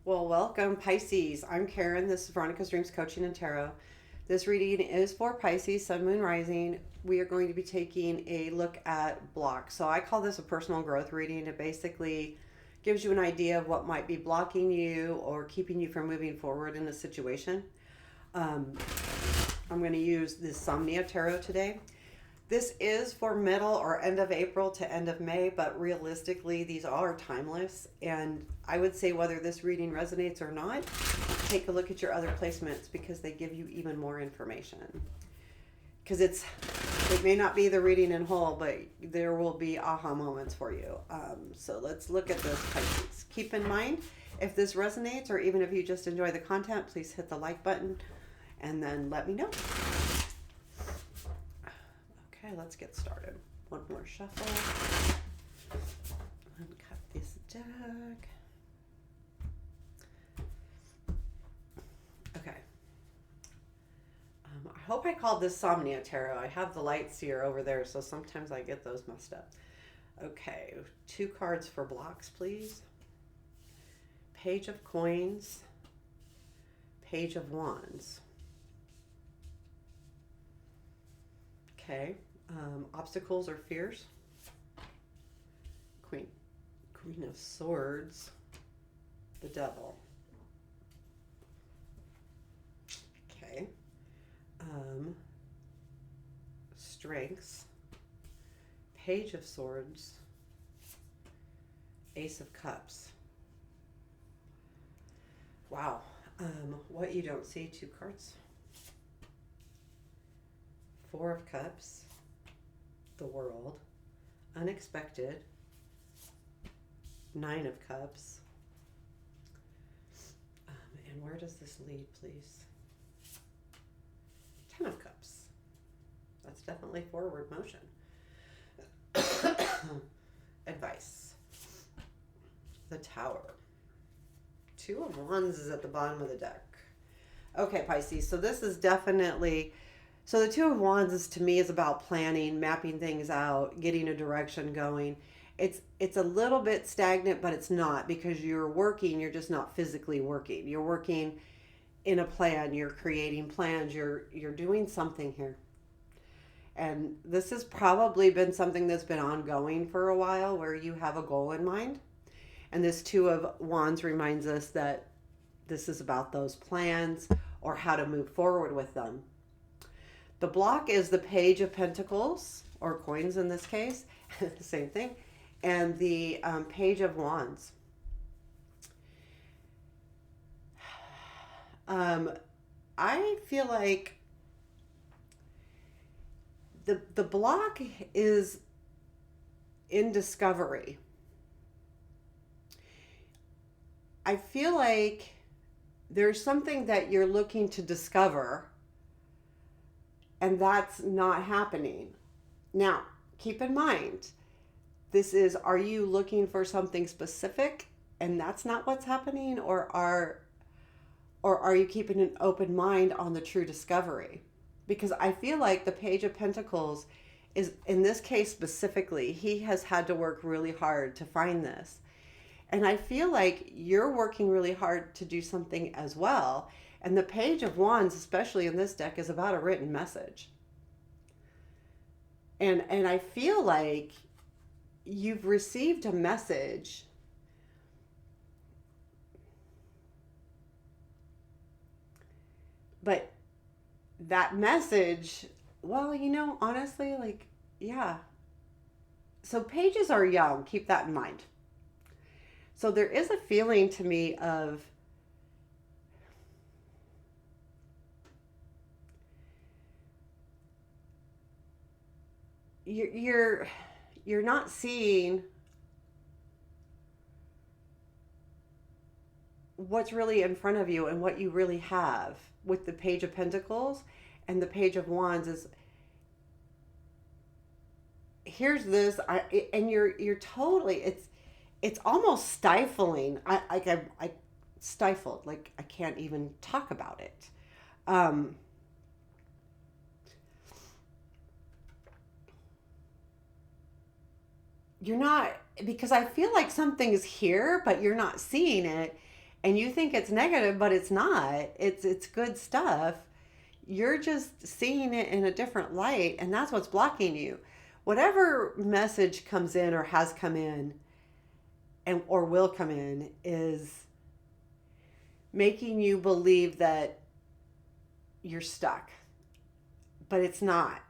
Well, welcome, Pisces. I'm Karen. This is Veronica's Dreams Coaching and Tarot. This reading is for Pisces, Sun, Moon, Rising. We are going to be taking a look at blocks. So I call this a personal growth reading. It basically gives you an idea of what might be blocking you or keeping you from moving forward in a situation. Um, I'm going to use the Somnia Tarot today. This is for middle or end of April to end of May, but realistically, these are timeless. And I would say whether this reading resonates or not, take a look at your other placements because they give you even more information. Because it may not be the reading in whole, but there will be aha moments for you. So let's look at this, Pisces. Keep in mind, if this resonates or even if you just enjoy the content, please hit the like button and then let me know. Okay, let's get started. One more shuffle. Uncut this deck. Okay. I hope I called this Somnia Tarot. I have the lights here over there, so sometimes I get those messed up. Okay, 2 cards for blocks, please. Page of Coins. Page of Wands. Okay. Obstacles or fears. Queen of Swords. The Devil. Okay. Strengths. Page of Swords. Ace of Cups. Wow. What you don't see, 2 cards. 4 of Cups. The World. Unexpected. 9 of Cups. And where does this lead, please? 10 of Cups. That's definitely forward motion. Advice. The Tower. 2 of Wands is at the bottom of the deck. Okay, Pisces. So this is definitely... So the 2 of Wands is, to me, is about planning, mapping things out, getting a direction going. It's a little bit stagnant, but it's not, because you're working. You're just not physically working. You're working in a plan. You're creating plans. You're doing something here. And this has probably been something that's been ongoing for a while, where you have a goal in mind. And this 2 of Wands reminds us that this is about those plans or how to move forward with them. The block is the Page of Pentacles, or coins in this case, same thing, and the Page of Wands. I feel like the block is in discovery. I feel like there's something that you're looking to discover, and that's not happening. Now, keep in mind, are you looking for something specific and that's not what's happening, or are you keeping an open mind on the true discovery? Because I feel like the Page of Pentacles is, in this case specifically, he has had to work really hard to find this. And I feel like you're working really hard to do something as well. And the Page of Wands, especially in this deck, is about a written message. And I feel like you've received a message, but that message, well, honestly, like, yeah. So pages are young. Keep that in mind. So there is a feeling to me of you're not seeing what's really in front of you and what you really have with the Page of Pentacles. And the Page of Wands is, here's this, and you're totally, it's almost stifling. I stifled, like I can't even talk about it. You're not, because I feel like something's here, but you're not seeing it. and you think it's negative, but it's not. It's good stuff. You're just seeing it in a different light, and that's what's blocking you. Whatever message comes in or has come in and or will come in is making you believe that you're stuck, but it's not.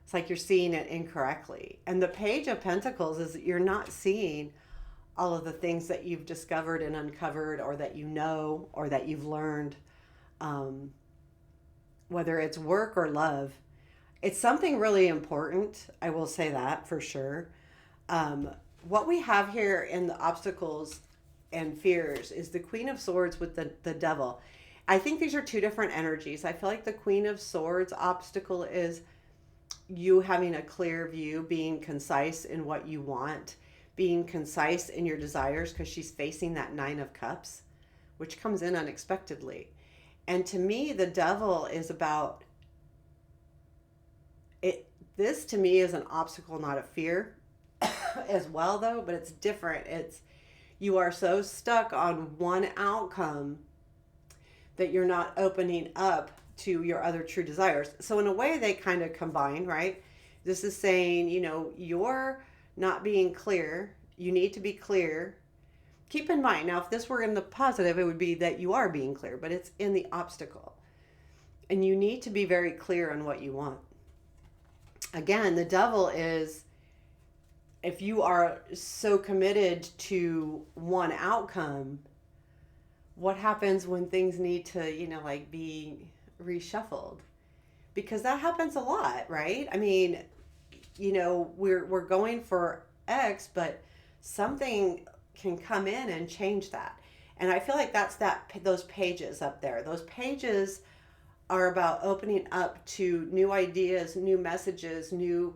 It's like you're seeing it incorrectly. And the Page of Pentacles is that you're not seeing all of the things that you've discovered and uncovered, or that you know, or that you've learned, um, whether it's work or love. It's something really important. I will say that for sure. Um, what we have here in the obstacles and fears is the Queen of Swords with the Devil. I think these are two different energies. I feel like the Queen of Swords obstacle is you having a clear view, being concise in what you want, being concise in your desires, because she's facing that Nine of Cups, which comes in unexpectedly. And to me, the Devil is about it. This to me is an obstacle, not a fear as well, though, but it's different. It's you are so stuck on one outcome that you're not opening up to your other true desires. So in a way, they kind of combine, right? This is saying, you're not being clear. You need to be clear. Keep in mind, now, if this were in the positive, it would be that you are being clear, but it's in the obstacle. And you need to be very clear on what you want. Again, the Devil is, if you are so committed to one outcome, what happens when things need to, be reshuffled? Because that happens a lot, right? I mean, we're going for X, but something can come in and change that. And I feel like that's those pages up there. Those pages are about opening up to new ideas, new messages, new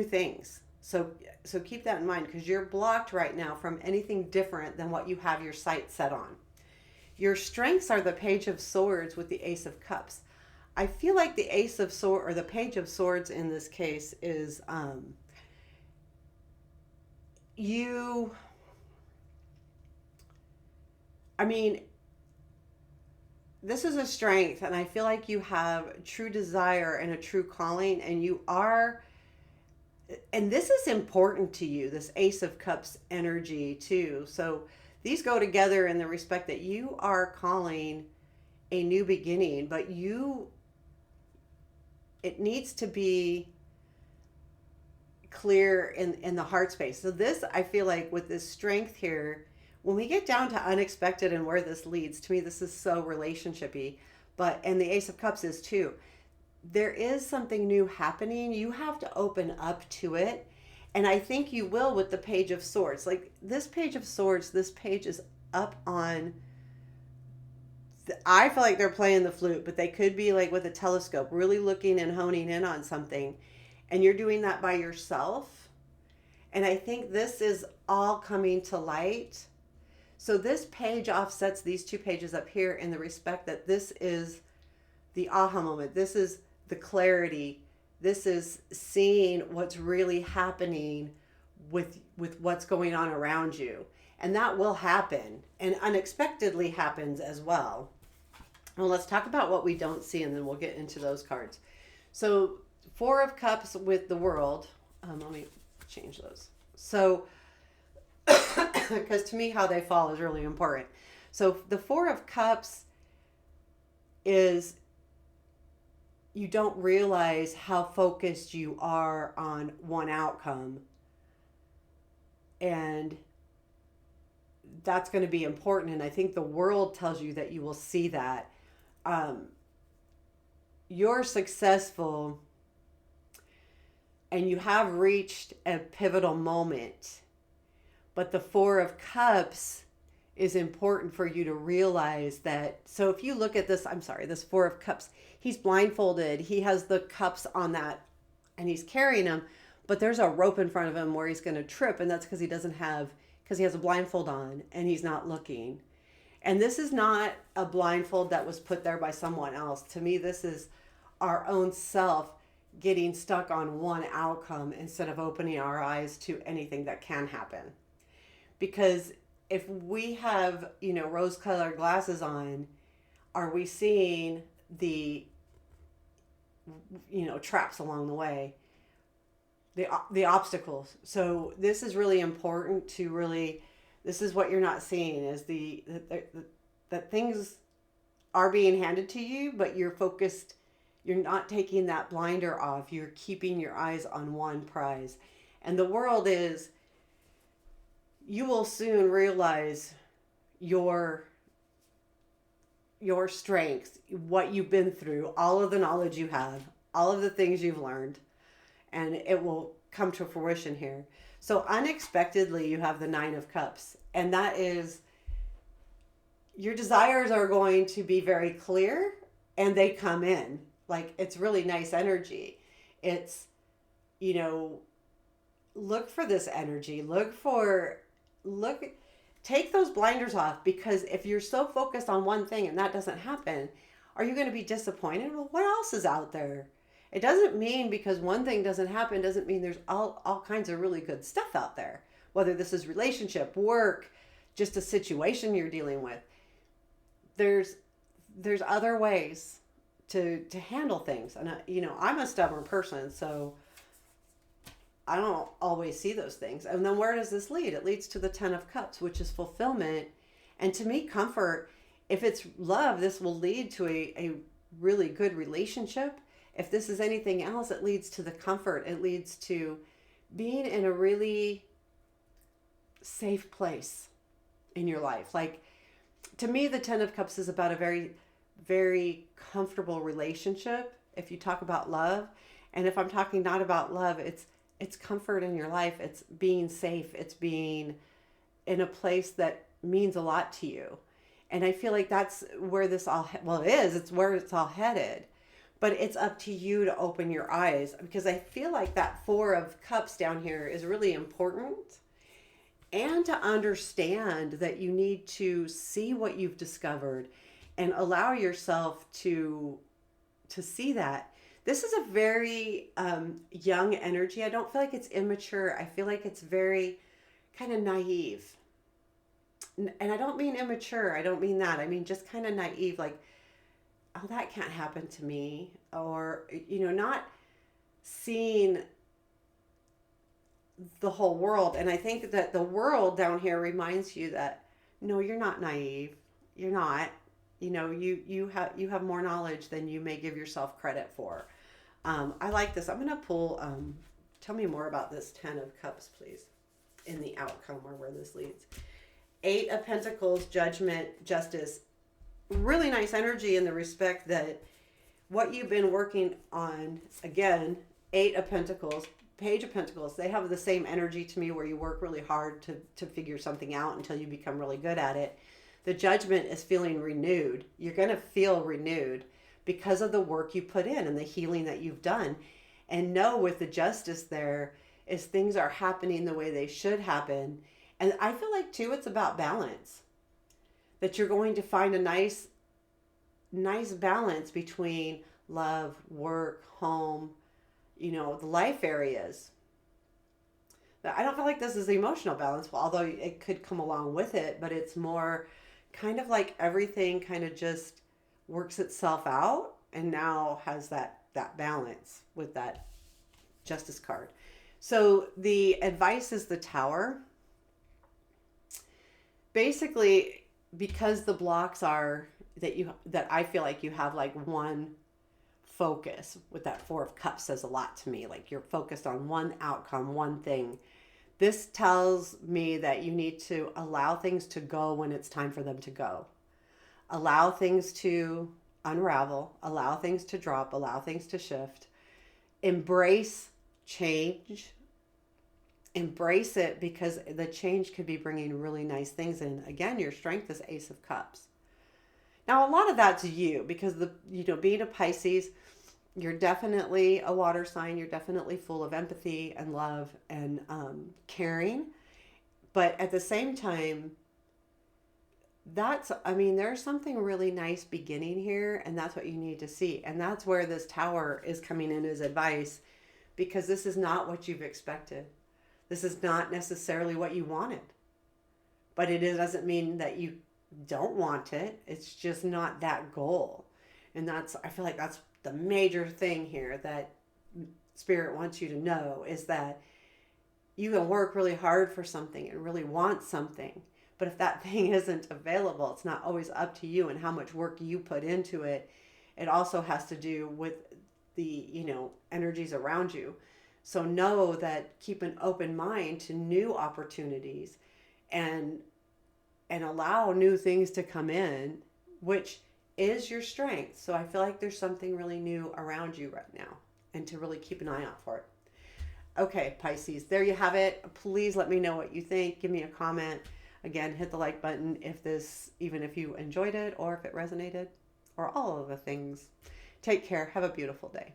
things. So keep that in mind, because you're blocked right now from anything different than what you have your sight set on. Your strengths are the Page of Swords with the Ace of Cups. I feel like the Ace of Swords, or the Page of Swords in this case, is you. I mean, this is a strength, and I feel like you have true desire and a true calling, and you are. And this is important to you, this Ace of Cups energy too. So these go together in the respect that you are calling a new beginning, but it needs to be clear in the heart space. So this, I feel like with this strength here, when we get down to unexpected and where this leads, to me, this is so relationshipy, and the Ace of Cups is too. There is something new happening. You have to open up to it. And I think you will with the Page of Swords. Like this Page of Swords, this page is up on, I feel like they're playing the flute, but they could be like with a telescope, really looking and honing in on something. And you're doing that by yourself. And I think this is all coming to light. So this page offsets these two pages up here in the respect that this is the aha moment. This is the clarity. This is seeing what's really happening with what's going on around you. And that will happen, and unexpectedly happens as well. Well, let's talk about what we don't see, and then we'll get into those cards. So Four of Cups with the World. Let me change those. So, because to me, how they fall is really important. So the Four of Cups is, you don't realize how focused you are on one outcome. And that's going to be important. And I think the world tells you that you will see that. You're successful and you have reached a pivotal moment. But the Four of Cups is important for you to realize that. So if you look at this, this Four of Cups, he's blindfolded. He has the cups on that and he's carrying them, but there's a rope in front of him where he's going to trip. And that's because he has a blindfold on and he's not looking. And this is not a blindfold that was put there by someone else. To me, this is our own self getting stuck on one outcome instead of opening our eyes to anything that can happen. Because if we have, rose colored glasses on, are we seeing the, traps along the way, the obstacles? So this is really important to really, this is what you're not seeing is that things are being handed to you, but you're focused, you're not taking that blinder off. You're keeping your eyes on one prize. And the world is, you will soon realize your strengths, what you've been through, all of the knowledge you have, all of the things you've learned, and it will come to fruition here. So unexpectedly, you have the Nine of Cups, and that is, your desires are going to be very clear, and they come in. Like, it's really nice energy. It's, look for this energy. Take those blinders off, because if you're so focused on one thing and that doesn't happen, are you going to be disappointed? Well, what else is out there? It doesn't mean because one thing doesn't happen, doesn't mean there's all kinds of really good stuff out there. Whether this is relationship, work, just a situation you're dealing with. There's other ways to handle things. And, I'm a stubborn person, so I don't always see those things. And then where does this lead? It leads to the Ten of Cups, which is fulfillment. And to me, comfort. If it's love, this will lead to a really good relationship. If this is anything else, it leads to the comfort. It leads to being in a really safe place in your life. Like, to me, the Ten of Cups is about a very, very comfortable relationship. If you talk about love, and if I'm talking not about love, it's comfort in your life. It's being safe. It's being in a place that means a lot to you. And I feel like that's where this all, it's where it's all headed. But it's up to you to open your eyes, because I feel like that Four of Cups down here is really important. And to understand that you need to see what you've discovered and allow yourself to see that. This is a very young energy. I don't feel like it's immature. I feel like it's very kind of naive. And I don't mean immature. I don't mean that. I mean just kind of naive, like, oh, that can't happen to me. Or, not seeing the whole world. And I think that the world down here reminds you that, no, you're not naive. You're not. You have more knowledge than you may give yourself credit for. I like this. I'm going to pull, tell me more about this Ten of Cups, please, in the outcome or where this leads. Eight of Pentacles, Judgment, Justice. Really nice energy in the respect that what you've been working on, again, Eight of Pentacles, Page of Pentacles, they have the same energy to me, where you work really hard to figure something out until you become really good at it. The Judgment is feeling renewed. You're going to feel renewed because of the work you put in and the healing that you've done. And know with the Justice there is things are happening the way they should happen. And I feel like too, it's about balance. That you're going to find a nice balance between love, work, home, the life areas. I don't feel like this is emotional balance, although it could come along with it, but it's more kind of like everything kind of just works itself out and now has that balance with that Justice card. So the advice is the Tower. Basically, because the blocks are that I feel like you have like one focus with that Four of Cups says a lot to me. Like, you're focused on one outcome, one thing. This tells me that you need to allow things to go when it's time for them to go. Allow things to unravel, allow things to drop, allow things to shift. Embrace change. Embrace it, because the change could be bringing really nice things in. Again, your strength is Ace of Cups. Now, a lot of that's you, because being a Pisces, you're definitely a water sign. You're definitely full of empathy and love and caring. But at the same time, there's something really nice beginning here, and that's what you need to see. And that's where this Tower is coming in as advice, because this is not what you've expected. This is not necessarily what you wanted. but doesn't mean that you don't want it. It's just not that goal. And I feel like that's the major thing here that Spirit wants you to know, is that you can work really hard for something and really want something. But if that thing isn't available, it's not always up to you and how much work you put into it. It also has to do with the, energies around you. So know that, keep an open mind to new opportunities, and allow new things to come in, which is your strength. So I feel like there's something really new around you right now, and to really keep an eye out for it. Okay, Pisces, there you have it. Please let me know what you think. Give me a comment. Again, hit the like button even if you enjoyed it, or if it resonated, or all of the things. Take care. Have a beautiful day.